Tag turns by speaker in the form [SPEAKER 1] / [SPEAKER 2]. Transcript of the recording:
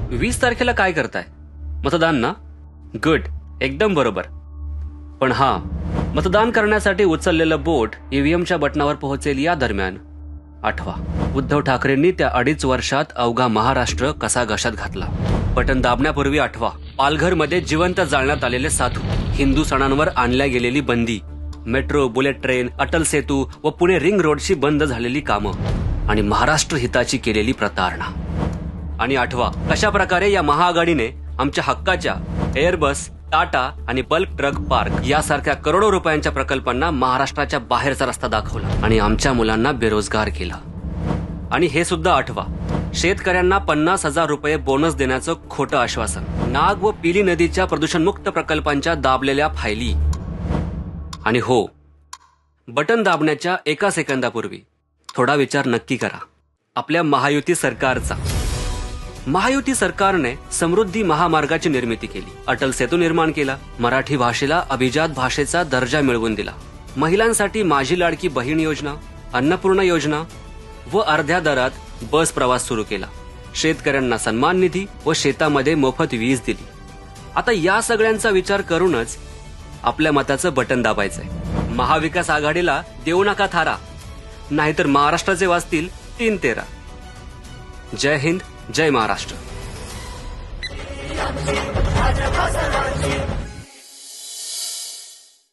[SPEAKER 1] 20 तारखेला काय करताय? मतदान ना? गुड, एकदम बरोबर. पण मतदान करण्यासाठी उचललेलं बोट ईव्हीएमच्या बटनावर पोहोचेल या दरम्यान आठवा, उद्धव ठाकरेंनी त्या 2.5 वर्षात अवघा महाराष्ट्र कसा घशात घातला. बटन दाबण्यापूर्वी आठवा, पालघरमध्ये जिवंत जाळण्यात आलेले साधू, हिंदू सणांवर आणल्या गेलेली बंदी, metro, bullet train, Atal Setu व पुणे रिंग रोडची बंद झालेली कामं आणि महाराष्ट्र हिताची केलेली प्रतारणा. आणि आठवा, कशा प्रकारे या महाआघाडीने आमच्या हक्काच्या एअरबस, टाटा आणि बल्क ट्रक पार्क यासारख्या करोडो रुपयांच्या प्रकल्पांना महाराष्ट्राच्या बाहेरचा रस्ता दाखवला आणि आमच्या मुलांना बेरोजगार केला. आणि हे सुद्धा आठवा, शेतकऱ्यांना 50,000 रुपये बोनस देण्याचं खोटं आश्वासन, नाग व पिली नदीच्या प्रदूषणमुक्त प्रकल्पांच्या दाबलेल्या फायली. आणि हो, बटन दाबण्याच्या 1 सेकंदापूर्वी थोडा विचार नक्की करा आपल्या महायुती सरकारचा. महायुती सरकारने समृद्धी महामार्गाची निर्मिती केली, अटल सेतू निर्माण केला, मराठी भाषेला अभिजात भाषेचा दर्जा मिळवून दिला, महिलांसाठी माझी लाडकी बहीण योजना, अन्नपूर्णा योजना व अर्ध्या दरात बस प्रवास सुरू केला, शेतकऱ्यांना सन्मान निधी व शेतामध्ये मोफत वीज दिली. आता या सगळ्यांचा विचार करूनच आपल्या मताचं बटन दाबायचंय. महाविकास आघाडीला देऊ नका थारा, नाहीतर महाराष्ट्राचे वाचतील 3-13. जय हिंद, जय महाराष्ट्र.